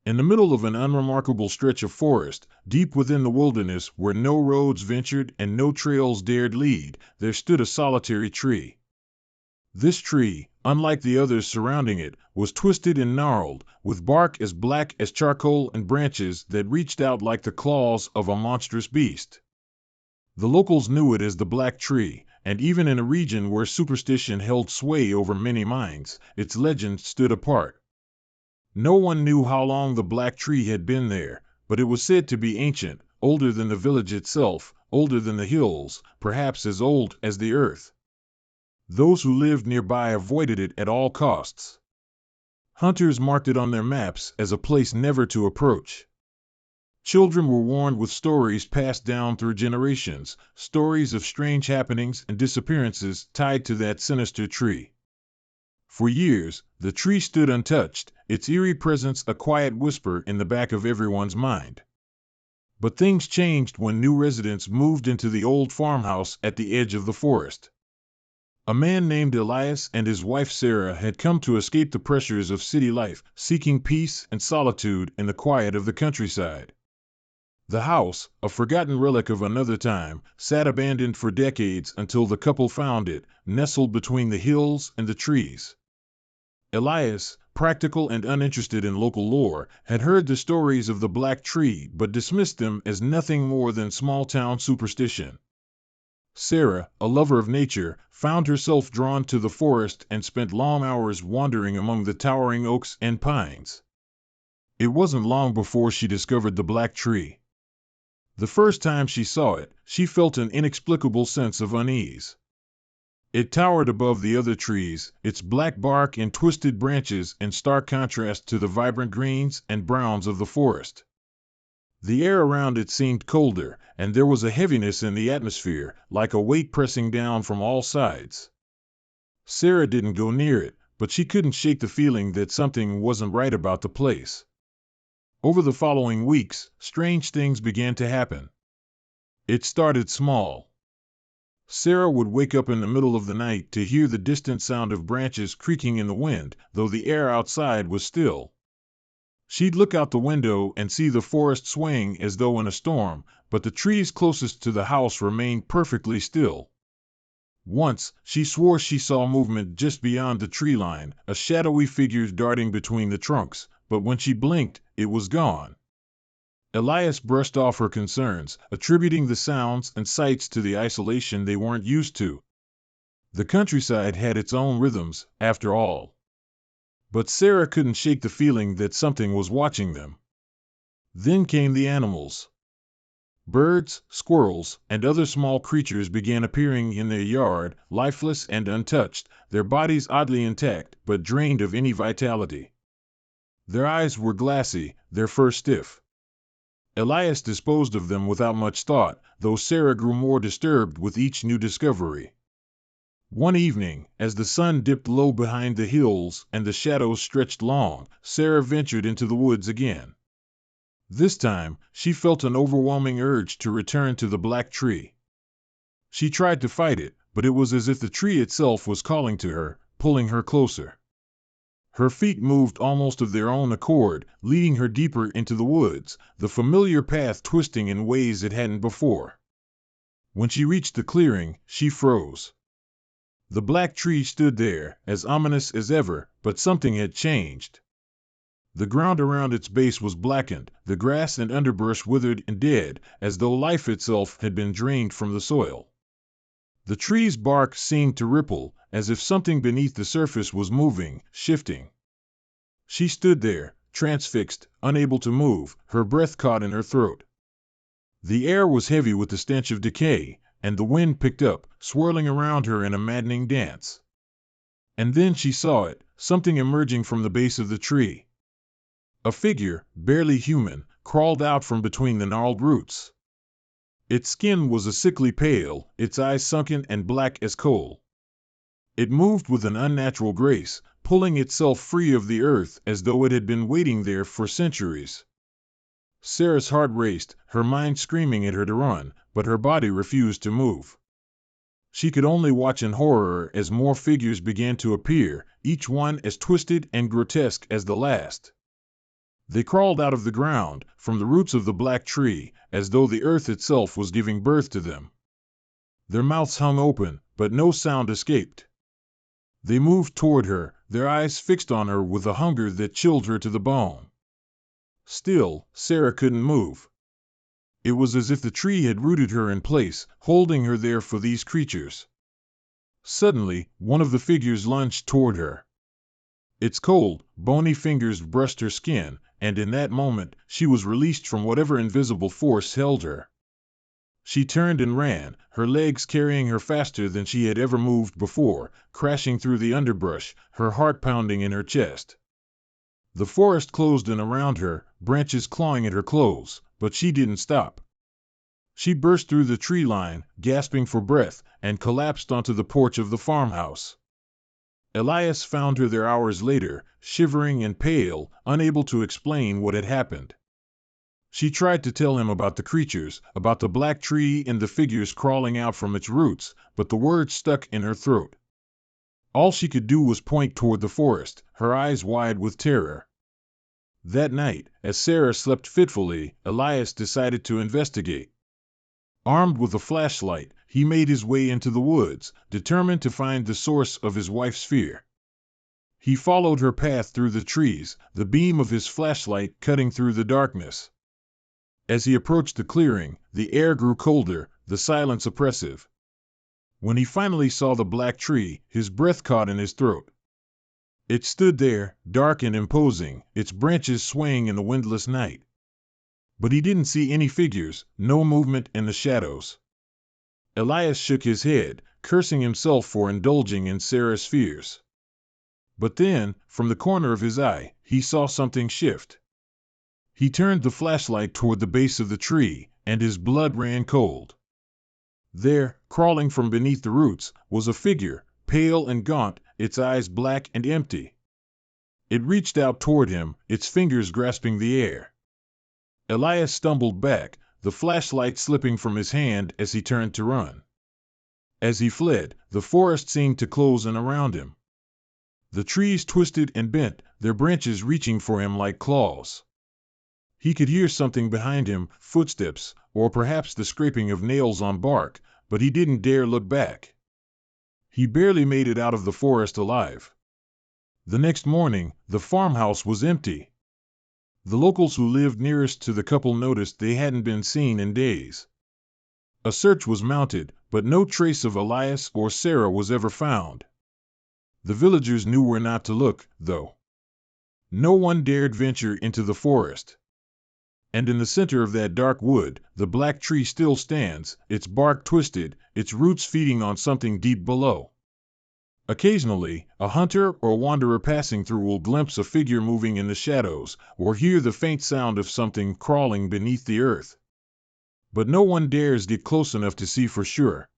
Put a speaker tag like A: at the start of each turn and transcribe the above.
A: In the middle of an unremarkable stretch of forest, deep within the wilderness where no roads ventured and no trails dared lead, there stood a solitary tree. This tree, unlike the others surrounding it, was twisted and gnarled, with bark as black as charcoal and branches that reached out like the claws of a monstrous beast. The locals knew it as the Black Tree, and even in a region where superstition held sway over many minds, its legend stood apart. No one knew how long the Black Tree had been there, but it was said to be ancient, older than the village itself, older than the hills, perhaps as old as the earth. Those who lived nearby avoided it at all costs. Hunters marked it on their maps as a place never to approach. Children were warned with stories passed down through generations, stories of strange happenings and disappearances tied to that sinister tree. For years, the tree stood untouched, its eerie presence a quiet whisper in the back of everyone's mind. But things changed when new residents moved into the old farmhouse at the edge of the forest. A man named Elias and his wife Sarah had come to escape the pressures of city life, seeking peace and solitude in the quiet of the countryside. The house, a forgotten relic of another time, sat abandoned for decades until the couple found it, nestled between the hills and the trees. Elias, practical and uninterested in local lore, had heard the stories of the Black Tree but dismissed them as nothing more than small-town superstition. Sarah, a lover of nature, found herself drawn to the forest and spent long hours wandering among the towering oaks and pines. It wasn't long before she discovered the Black Tree. The first time she saw it, she felt an inexplicable sense of unease. It towered above the other trees, its black bark and twisted branches in stark contrast to the vibrant greens and browns of the forest. The air around it seemed colder, and there was a heaviness in the atmosphere, like a weight pressing down from all sides. Sarah didn't go near it, but she couldn't shake the feeling that something wasn't right about the place. Over the following weeks, strange things began to happen. It started small. Sarah would wake up in the middle of the night to hear the distant sound of branches creaking in the wind, though the air outside was still. She'd look out the window and see the forest swaying as though in a storm, but the trees closest to the house remained perfectly still. Once, she swore she saw movement just beyond the tree line, a shadowy figure darting between the trunks, but when she blinked, it was gone. Elias brushed off her concerns, attributing the sounds and sights to the isolation they weren't used to. The countryside had its own rhythms, after all. But Sarah couldn't shake the feeling that something was watching them. Then came the animals. Birds, squirrels, and other small creatures began appearing in their yard, lifeless and untouched, their bodies oddly intact but drained of any vitality. Their eyes were glassy, their fur stiff. Elias disposed of them without much thought, though Sarah grew more disturbed with each new discovery. One evening, as the sun dipped low behind the hills and the shadows stretched long, Sarah ventured into the woods again. This time, she felt an overwhelming urge to return to the Black Tree. She tried to fight it, but it was as if the tree itself was calling to her, pulling her closer. Her feet moved almost of their own accord, leading her deeper into the woods, the familiar path twisting in ways it hadn't before. When she reached the clearing, she froze. The Black Tree stood there, as ominous as ever, but something had changed. The ground around its base was blackened, the grass and underbrush withered and dead, as though life itself had been drained from the soil. The tree's bark seemed to ripple, as if something beneath the surface was moving, shifting. She stood there, transfixed, unable to move, her breath caught in her throat. The air was heavy with the stench of decay, and the wind picked up, swirling around her in a maddening dance. And then she saw it, something emerging from the base of the tree. A figure, barely human, crawled out from between the gnarled roots. Its skin was a sickly pale, its eyes sunken and black as coal. It moved with an unnatural grace, pulling itself free of the earth as though it had been waiting there for centuries. Sarah's heart raced, her mind screaming at her to run, but her body refused to move. She could only watch in horror as more figures began to appear, each one as twisted and grotesque as the last. They crawled out of the ground, from the roots of the black tree, as though the earth itself was giving birth to them. Their mouths hung open, but no sound escaped. They moved toward her, their eyes fixed on her with a hunger that chilled her to the bone. Still, Sarah couldn't move. It was as if the tree had rooted her in place, holding her there for these creatures. Suddenly, one of the figures lunged toward her. Its cold, bony fingers brushed her skin, and in that moment, she was released from whatever invisible force held her. She turned and ran, her legs carrying her faster than she had ever moved before, crashing through the underbrush, her heart pounding in her chest. The forest closed in around her, branches clawing at her clothes, but she didn't stop. She burst through the tree line, gasping for breath, and collapsed onto the porch of the farmhouse. Elias found her there hours later, shivering and pale, unable to explain what had happened. She tried to tell him about the creatures, about the black tree and the figures crawling out from its roots, but the words stuck in her throat. All she could do was point toward the forest, her eyes wide with terror. That night, as Sarah slept fitfully, Elias decided to investigate. Armed with a flashlight, he made his way into the woods, determined to find the source of his wife's fear. He followed her path through the trees, the beam of his flashlight cutting through the darkness. As he approached the clearing, the air grew colder, the silence oppressive. When he finally saw the black tree, his breath caught in his throat. It stood there, dark and imposing, its branches swaying in the windless night. But he didn't see any figures, no movement in the shadows. Elias shook his head, cursing himself for indulging in Sarah's fears. But then, from the corner of his eye, he saw something shift. He turned the flashlight toward the base of the tree, and his blood ran cold. There, crawling from beneath the roots, was a figure, pale and gaunt, its eyes black and empty. It reached out toward him, its fingers grasping the air. Elias stumbled back, the flashlight slipping from his hand as he turned to run. As he fled, the forest seemed to close in around him. The trees twisted and bent, their branches reaching for him like claws. He could hear something behind him, footsteps, or perhaps the scraping of nails on bark, but he didn't dare look back. He barely made it out of the forest alive. The next morning, the farmhouse was empty. The locals who lived nearest to the couple noticed they hadn't been seen in days. A search was mounted, but no trace of Elias or Sarah was ever found. The villagers knew where not to look, though. No one dared venture into the forest. And in the center of that dark wood, the black tree still stands, its bark twisted, its roots feeding on something deep below. Occasionally, a hunter or wanderer passing through will glimpse a figure moving in the shadows, or hear the faint sound of something crawling beneath the earth. But no one dares get close enough to see for sure.